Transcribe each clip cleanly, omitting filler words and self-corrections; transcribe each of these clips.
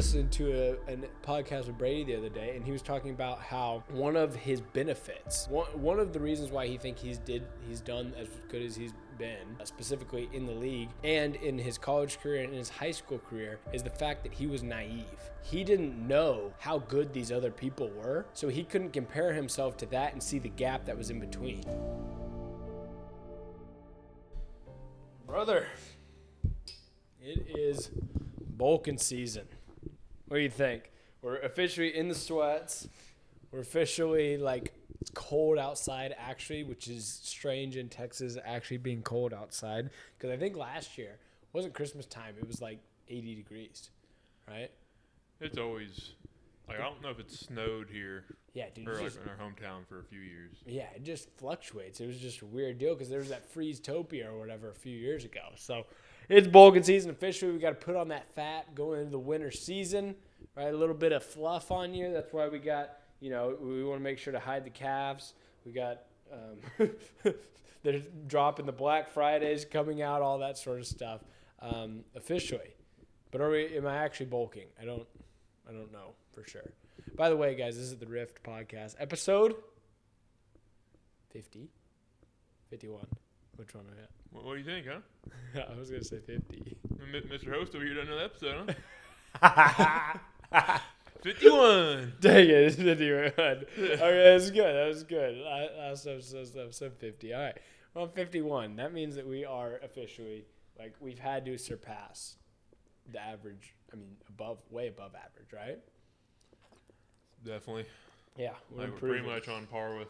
listening to a podcast with Brady the other day, and he was talking about how one of his benefits, one of the reasons why he thinks he's done as good as he's been, specifically in the league and in his college career and in his high school career, is the fact that he was naive. He didn't know how good these other people were, so he couldn't compare himself to that and see the gap that was in between. Brother, it is Bulking season. What do you think? We're officially in the sweats. We're officially it's cold outside actually, which is strange in Texas actually being cold outside. Because I think last year, it wasn't Christmas time, it was 80 degrees, right? It's always, I don't know if it's snowed here. Yeah, dude. Or in our hometown for a few years. Yeah, it just fluctuates. It was just a weird deal because there was that Freeze-topia or whatever a few years ago. So it's bulking season officially. We got to put on that fat going into the winter season, right? A little bit of fluff on you. That's why we got, we want to make sure to hide the calves. We got, they're dropping the Black Fridays coming out, all that sort of stuff officially. But am I actually bulking? I don't know for sure. By the way, guys, this is the Rift Podcast, episode 50, 51. Which one are we at? What do you think, huh? I was going to say 50. Mr. Host over here done another episode, huh? 51. Dang it, it's 51. Okay, that's good. That was good. Last episode 50. All right. Well, 51. That means that we are officially, we've had to surpass the average. I mean, way above average, right? Definitely. Yeah. We're pretty much on par with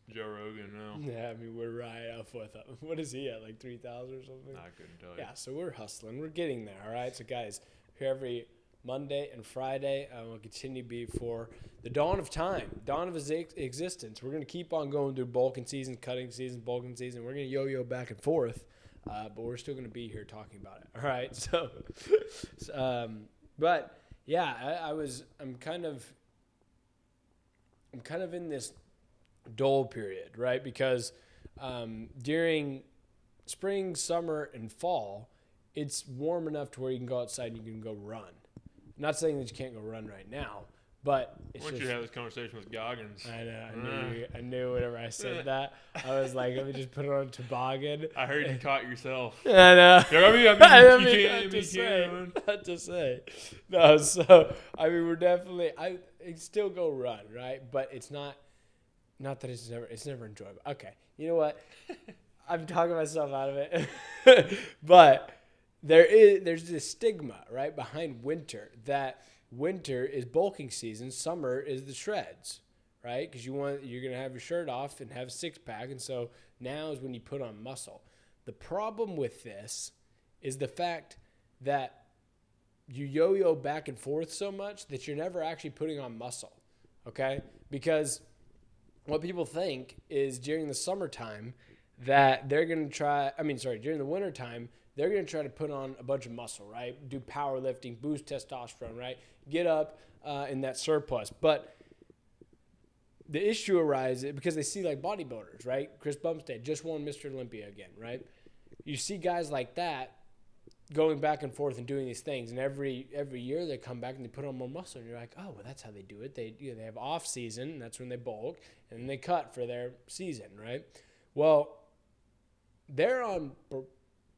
Joe Rogan now. Yeah, I mean, we're right up with him. What is he at, 3,000 or something? I couldn't tell you. Yeah, so we're hustling. We're getting there, all right? So, guys, here every Monday and Friday. We'll continue to be for the dawn of time, dawn of his existence. We're going to keep on going through bulking season, cutting season, bulking season. We're going to yo-yo back and forth, but we're still going to be here talking about it, all right? So, but, yeah, I'm kind of in this dull period, right? Because during spring, summer, and fall, it's warm enough to where you can go outside and you can go run. I'm not saying that you can't go run right now, but it's Once you have this conversation with Goggins. I know. I knew whenever I said that, I was like, let me just put it on a toboggan. I heard you caught yourself. I know. Not to say. No, so, I mean, we're definitely, I still go run, right? But it's not that it's never enjoyable. Okay, you know what? I'm talking myself out of it. But there's this stigma, right, behind winter, that winter is bulking season, summer is the shreds, right? Because you're gonna have your shirt off and have a six-pack, and so now is when you put on muscle. The problem with this is the fact that you yo-yo back and forth so much that you're never actually putting on muscle, okay? Because what people think is during the summertime that they're going to during the wintertime, they're going to try to put on a bunch of muscle, right? Do powerlifting, boost testosterone, right? Get up in that surplus. But the issue arises because they see bodybuilders, right? Chris Bumstead just won Mr. Olympia again, right? You see guys like that going back and forth and doing these things, and every year they come back and they put on more muscle, and you're like, oh, well, that's how they do it. They have off season, and that's when they bulk, and then they cut for their season, right? Well, they're on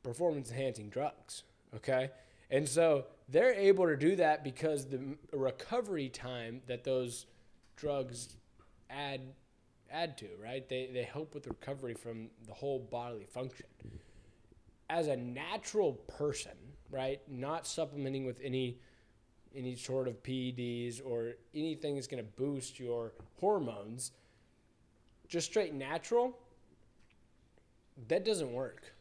performance enhancing drugs, okay? And so they're able to do that because the recovery time that those drugs add to, right? They help with the recovery from the whole bodily function. As a natural person, right, not supplementing with any sort of PEDs or anything that's going to boost your hormones, just straight natural, that doesn't work.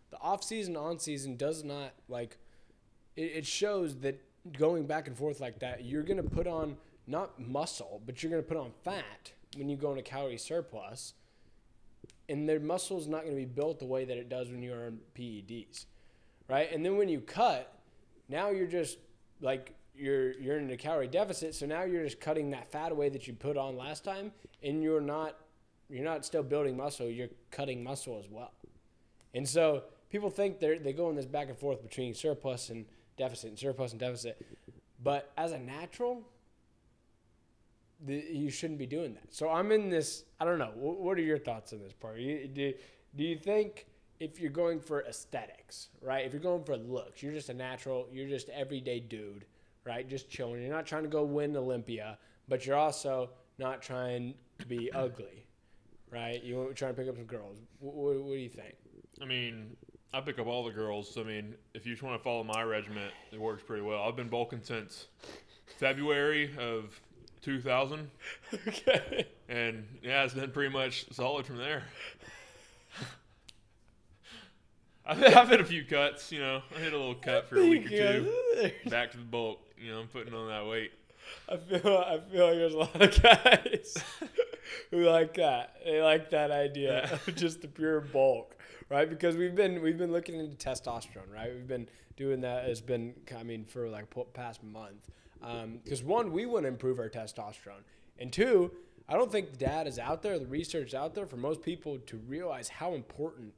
The off-season, on-season does not, it shows that going back and forth like that, you're going to put on not muscle, but you're going to put on fat when you go into calorie surplus. And their muscle is not going to be built the way that it does when you're on PEDs, right? And then when you cut, now you're just you're in a calorie deficit. So now you're just cutting that fat away that you put on last time, and you're not still building muscle. You're cutting muscle as well. And so people think they go in this back and forth between surplus and deficit and surplus and deficit. But as a natural, you shouldn't be doing that. So I'm in this. I don't know. What are your thoughts on this part? Do you think if you're going for aesthetics, right? If you're going for looks, you're just a natural. You're just everyday dude, right? Just chilling. You're not trying to go win Olympia, but you're also not trying to be ugly, right? You're trying to pick up some girls. What do you think? I mean, I pick up all the girls. So, I mean, if you just want to follow my regiment, it works pretty well. I've been bulking since February of 2000. Okay. And, yeah, it's been pretty much solid from there. I've hit a few cuts, you know. I hit a little cut for a week or two. Back to the bulk, you know, I'm putting on that weight. I feel like there's a lot of guys who like that. They like that idea of just the pure bulk, right? Because we've been looking into testosterone, right? We've been doing that. It's been, I mean, for like past month. Because one, we want to improve our testosterone, and two, I don't think the data is out there, the research is out there for most people to realize how important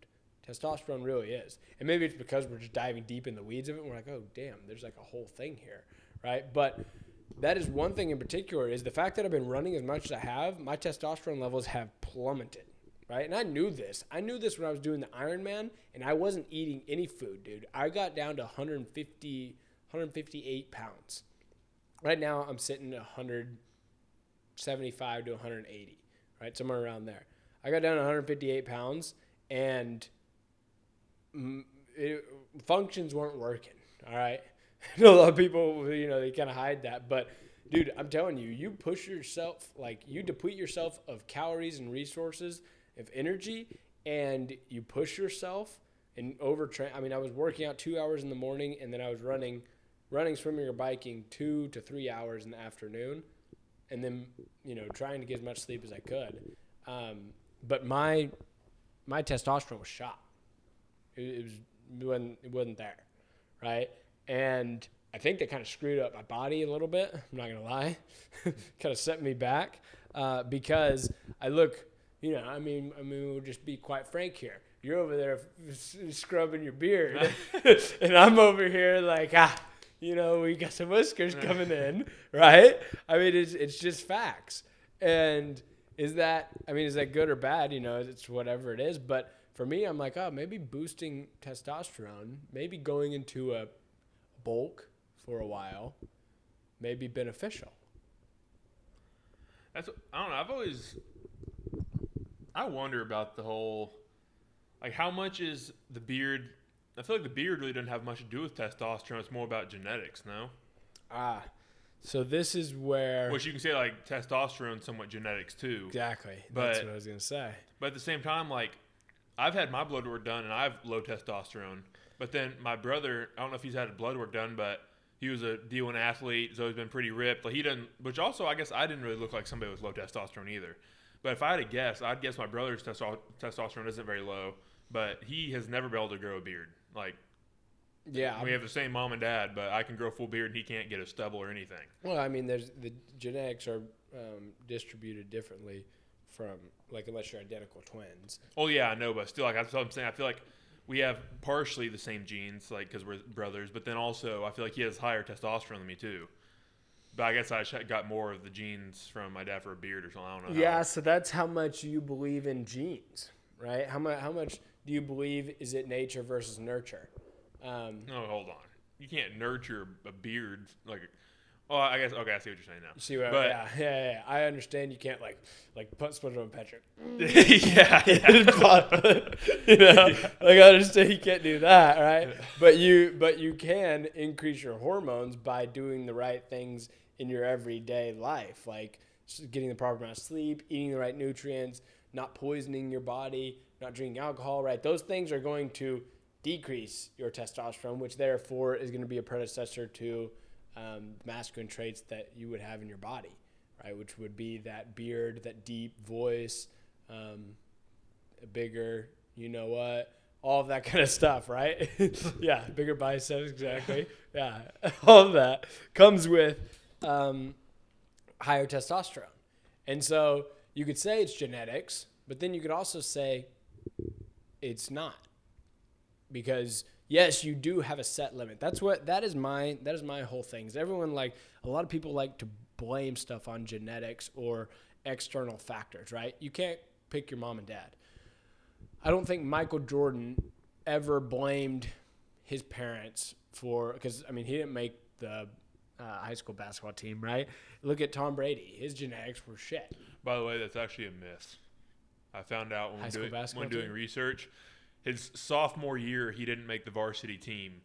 testosterone really is. And maybe it's because we're just diving deep in the weeds of it and we're like, oh damn, there's like a whole thing here, right? But that is one thing in particular, is the fact that I've been running as much as I have, my testosterone levels have plummeted, right? And I knew this when I was doing the Ironman, and I wasn't eating any food, dude. I got down to 158 pounds. Right now I'm sitting at 175 to 180, right? Somewhere around there. I got down to 158 pounds, and functions weren't working, all right? I know a lot of people, you know, they kind of hide that. But, dude, I'm telling you, you push yourself, like you deplete yourself of calories and resources, of energy, and you push yourself and overtrain. I mean, I was working out 2 hours in the morning, and then I was running, swimming, or biking 2 to 3 hours in the afternoon, and then, you know, trying to get as much sleep as I could. But my testosterone was shot. It wasn't there, right? And I think that kind of screwed up my body a little bit. I'm not going to lie. Kind of set me back because I look, you know, I mean, we'll just be quite frank here. You're over there scrubbing your beard, and I'm over here like, you know, we got some whiskers coming in, right? I mean, it's just facts. And is that good or bad? You know, it's whatever it is. But for me, I'm like, maybe boosting testosterone, maybe going into a bulk for a while may be beneficial. I don't know. I wonder about the whole, like, how much is the beard? I feel like the beard really doesn't have much to do with testosterone. It's more about genetics, no? So this is where, which you can say, like, testosterone somewhat genetics too. Exactly. But that's what I was gonna say. But at the same time, like, I've had my blood work done and I have low testosterone. But then my brother, I don't know if he's had blood work done, but he was a D1 athlete. He's always been pretty ripped. Like, he doesn't, which also, I guess I didn't really look like somebody with low testosterone either. But if I had to guess, I'd guess my brother's testosterone isn't very low, but he has never been able to grow a beard. Like, yeah, we have the same mom and dad, but I can grow full beard and he can't get a stubble or anything. Well, I mean, there's the genetics are distributed differently from, like, unless you're identical twins. Oh yeah, I know, but still, like, that's what I'm saying. I feel like we have partially the same genes, like, because we're brothers, but then also I feel like he has higher testosterone than me too. But I guess I got more of the genes from my dad for a beard or something. I don't know. Yeah, so that's how much you believe in genes, right? How much do you believe is it nature versus nurture? No, hold on. You can't nurture a beard like. Oh, I guess. Okay, I see what you're saying now. You see what? Yeah. I understand you can't like put SpongeBob and Patrick. yeah. You know, like, I understand you can't do that, right? But you can increase your hormones by doing the right things in your everyday life, like getting the proper amount of sleep, eating the right nutrients, not poisoning your body, not drinking alcohol, right? Those things are going to decrease your testosterone, which therefore is going to be a predecessor to masculine traits that you would have in your body, right? Which would be that beard, that deep voice, a bigger, you know what, all of that kind of stuff, right? Yeah, bigger biceps, exactly. Yeah, all of that comes with higher testosterone. And so you could say it's genetics, but then you could also say it's not, because yes, you do have a set limit. That is my whole thing. Is everyone like a lot of people like to blame stuff on genetics or external factors, right? You can't pick your mom and dad. I don't think Michael Jordan ever blamed his parents because he didn't make the high school basketball team, right? Look at Tom Brady. His genetics were shit. By the way, that's actually a myth. I found out when doing research. His sophomore year, he didn't make the varsity team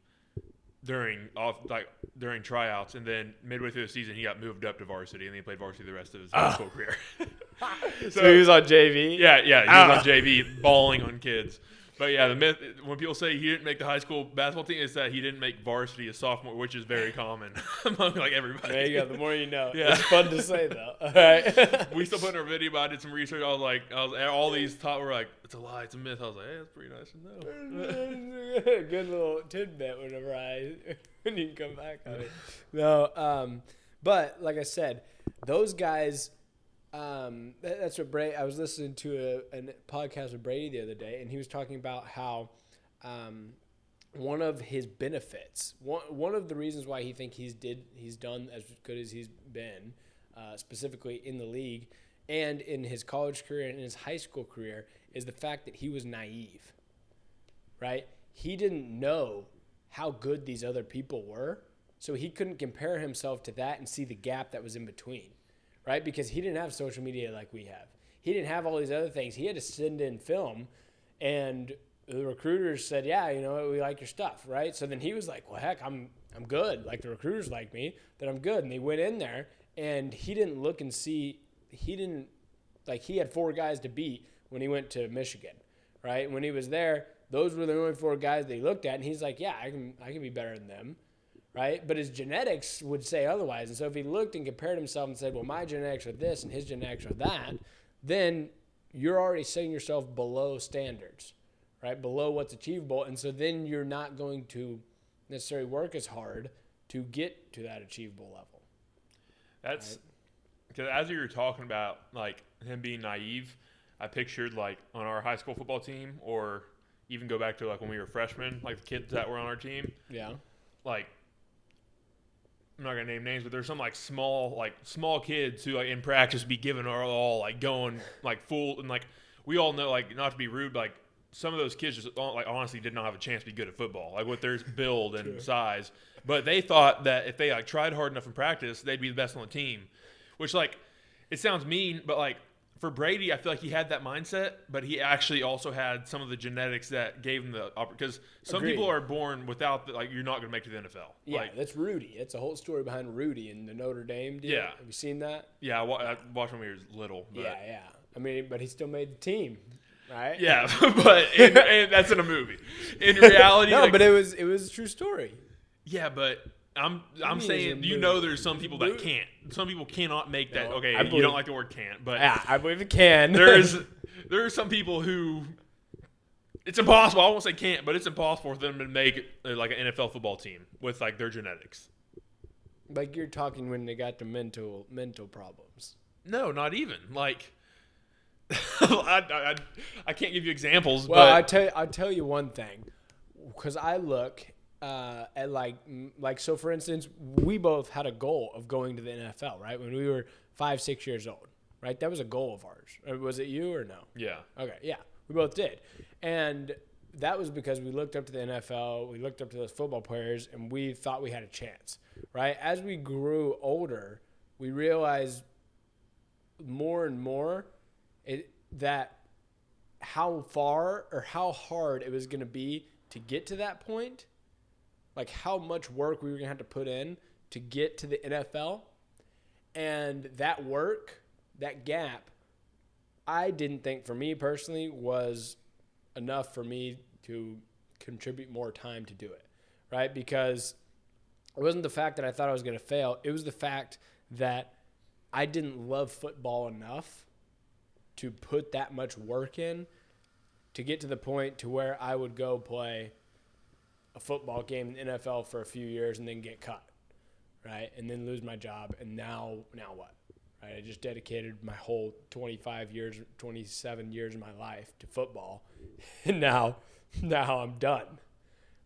during tryouts, and then midway through the season, he got moved up to varsity, and then he played varsity the rest of his high school career. So he was on JV? Yeah, he was on JV, balling on kids. But yeah, the myth when people say he didn't make the high school basketball team is that he didn't make varsity as sophomore, which is very common among everybody. There you go. The more you know. Yeah. It's fun to say though. All right. We still put in our video, but I did some research. All these taught were like, it's a lie, it's a myth. I was like, hey, that's pretty nice to know. Good little tidbit when you come back on it. No, but like I said, those guys. That's what Brady. I was listening to a podcast with Brady the other day, and he was talking about how one of his benefits, one of the reasons why he think he's done as good as he's been, specifically in the league and in his college career and in his high school career, is the fact that he was naive. Right? He didn't know how good these other people were, so he couldn't compare himself to that and see the gap that was in between. Right? Because he didn't have social media like we have. He didn't have all these other things. He had to send in film, and the recruiters said, yeah, we like your stuff, right? So then he was like, well, heck, I'm good. Like, the recruiters like me, that I'm good. And he went in there, and he didn't look and see. He had 4 guys to beat when he went to Michigan, right? When he was there, those were the only 4 guys that he looked at, and he's like, yeah, I can be better than them. Right? But his genetics would say otherwise. And so if he looked and compared himself and said, well, my genetics are this and his genetics are that, then you're already setting yourself below standards, right? Below what's achievable. And so then you're not going to necessarily work as hard to get to that achievable level. That's because as you were talking about him being naive, I pictured on our high school football team, or even go back to when we were freshmen, the kids that were on our team. Yeah. I'm not gonna name names, but there's some small kids who in practice be giving our all, going full, and we all know not to be rude, but some of those kids just honestly did not have a chance to be good at football, with their build and size. But they thought that if they tried hard enough in practice, they'd be the best on the team, which it sounds mean, but for Brady, I feel like he had that mindset, but he actually also had some of the genetics that gave him the because some Agreed. people are born without you're not going to make it to the NFL. Yeah, that's Rudy. It's a whole story behind Rudy in the Notre Dame deal. Yeah. Have you seen that? Yeah, I watched when we were little. But. Yeah. But he still made the team, right? Yeah, but and that's in a movie. In reality, no, but it was a true story. Yeah, but I'm saying there's some people that can't. Some people cannot make that. No, Okay, you don't like the word can't, but yeah, I believe it can. there are some people who it's impossible. I won't say can't, but it's impossible for them to make an NFL football team with their genetics. You're talking when they got the mental problems. No, not even I can't give you examples. Well, but I'll tell you one thing, because I look at so for instance, we both had a goal of going to the NFL, right? When we were 5-6 years old, right? That was a goal of ours. Was it you or no? Yeah. Okay. Yeah, we both did. And that was because we looked up to the NFL, we looked up to those football players, and we thought we had a chance, right? As we grew older, we realized more and more that how far or how hard it was going to be to get to that point, how much work we were going to have to put in to get to the NFL. And that work, that gap, I didn't think for me personally was enough for me to contribute more time to do it, right? Because it wasn't the fact that I thought I was going to fail. It was the fact that I didn't love football enough to put that much work in to get to the point to where I would go play a football game in the NFL for a few years and then get cut, right? And then lose my job. And now what? Right? I just dedicated my whole 27 years of my life to football. And now I'm done,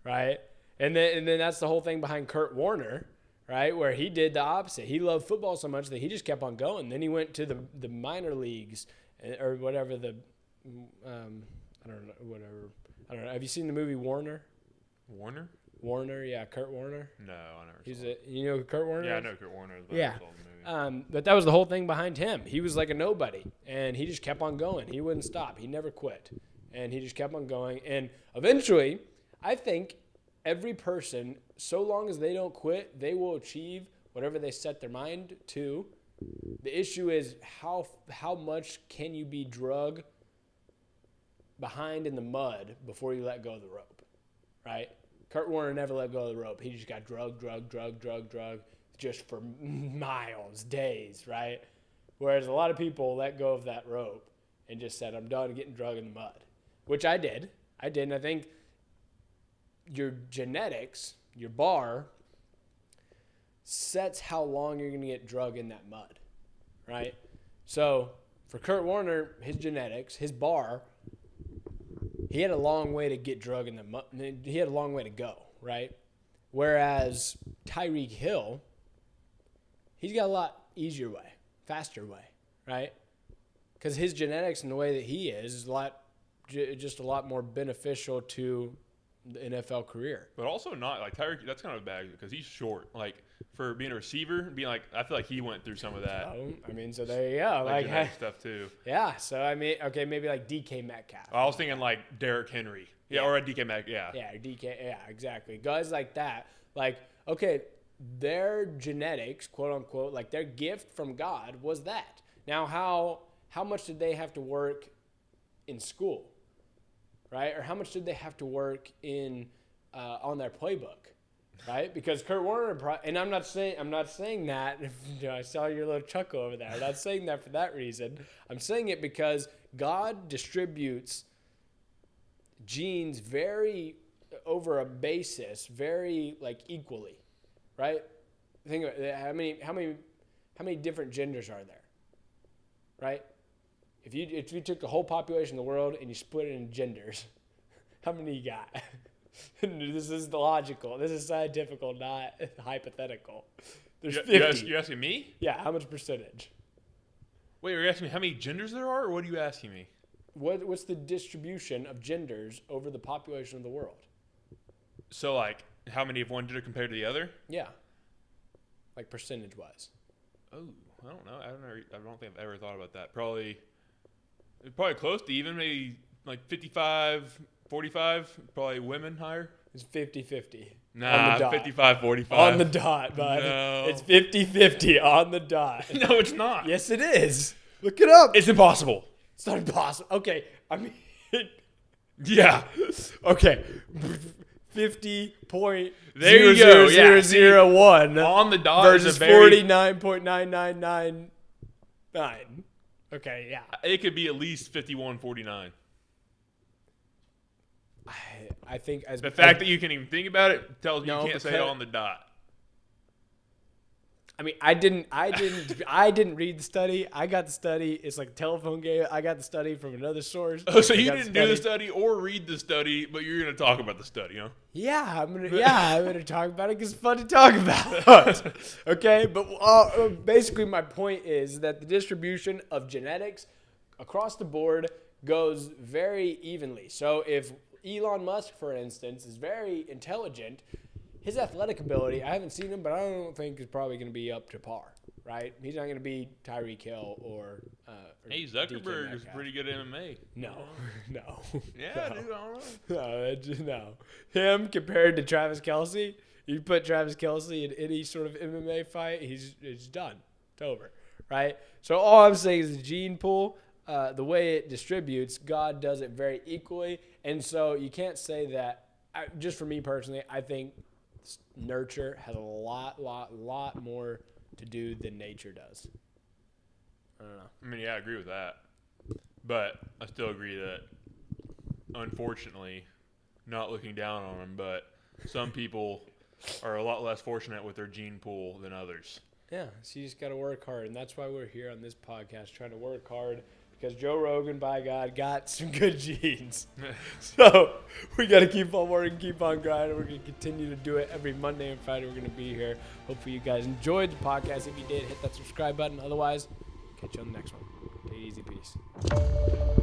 right? And then that's the whole thing behind Kurt Warner, right? Where he did the opposite. He loved football so much that he just kept on going. Then he went to the minor leagues or whatever I don't know. Have you seen the movie Warner? Warner? Warner, yeah, Kurt Warner. No, I never. You know who Kurt Warner is? Yeah, I know Kurt Warner. But Yeah. I saw the movie. But that was the whole thing behind him. He was like a nobody, and he just kept on going. He wouldn't stop. He never quit, and he just kept on going. And eventually, I think every person, so long as they don't quit, they will achieve whatever they set their mind to. The issue is how much can you be drug behind in the mud before you let go of the rope, right? Kurt Warner never let go of the rope. He just got drug, just for miles, days, right? Whereas a lot of people let go of that rope and just said, I'm done getting drug in the mud, which I did. And I think your genetics, your bar, sets how long you're going to get drug in that mud, right? So for Kurt Warner, his genetics, his bar, he had a long way to get drug in the mud. He had a long way to go, right? Whereas Tyreek Hill, he's got a lot easier way, faster way, right? Because his genetics and the way that he is just a lot more beneficial to the NFL career. But also not like Tyreek. That's kind of bad because he's short. Like for being a receiver, being like I feel like he went through some of that. So there you go. Like stuff too. Yeah. So I mean, okay, maybe like DK Metcalf. I was thinking like Derrick Henry. Yeah, or a DK Metcalf. Yeah. Yeah, DK. Yeah, exactly. Guys like that. Like, okay, their genetics, quote unquote, like their gift from God was that. Now, how much did they have to work in school, right? Or how much did they have to work in on their playbook, right? Because Kurt Warner, and I'm not saying that. I saw your little chuckle over there. I'm not saying that for that reason. I'm saying it because God distributes genes very over a basis, very like equally, right? Think about it, how many different genders are there, right? If you took the whole population of the world and you split it in genders, how many you got? This is logical. This is scientific, not hypothetical. There's 50. You asking me? Yeah, how much percentage? Wait, are you asking me how many genders there are, or what are you asking me? What's the distribution of genders over the population of the world? So, like, how many of one gender compared to the other? Yeah. Like percentage-wise. Oh, I don't know. I don't think I've ever thought about that. Probably close to even, maybe like 55, 45, probably women higher. It's 50-50. Nah, 55-45. On the dot, bud. No. It's 50-50 on the dot. No, it's not. Yes, it is. Look it up. It's impossible. It's not impossible. Okay, I mean... Yeah. Okay. 50.0001 There you go. Yeah, on the dot versus is a very... 49.9999. Okay, yeah. It could be at least 51-49. I think as The fact that you can even think about it tells me No, you can't say it because- on the dot. I mean, I didn't read the study. I got the study. It's like a telephone game. I got the study from another source. Oh, so I you got didn't do the study or read the study, but you're going to talk about the study, huh? Yeah, I'm gonna talk about it because it's fun to talk about. Okay, but basically my point is that the distribution of genetics across the board goes very evenly. So if Elon Musk, for instance, is very intelligent, his athletic ability, I haven't seen him, but I don't think is probably going to be up to par, right? He's not going to be Tyreek Hill or Hey, DK Zuckerberg is Metcalf. pretty good at MMA. No. Yeah, No. dude, I don't know. No. Him compared to Travis Kelce, you put Travis Kelce in any sort of MMA fight, it's done. It's over, right? So all I'm saying is the gene pool, the way it distributes, God does it very equally. And so you can't say that, just for me personally, I think nurture has a lot more to do than nature does. I don't know. I mean, yeah, I agree with that. But I still agree that, unfortunately, not looking down on them, but some people are a lot less fortunate with their gene pool than others. Yeah, so you just got to work hard, and that's why we're here on this podcast, trying to work hard because Joe Rogan, by God, got some good genes. So we got to keep on working, keep on grinding. We're going to continue to do it every Monday and Friday. We're going to be here. Hopefully you guys enjoyed the podcast. If you did, hit that subscribe button. Otherwise, catch you on the next one. Take it easy. Peace.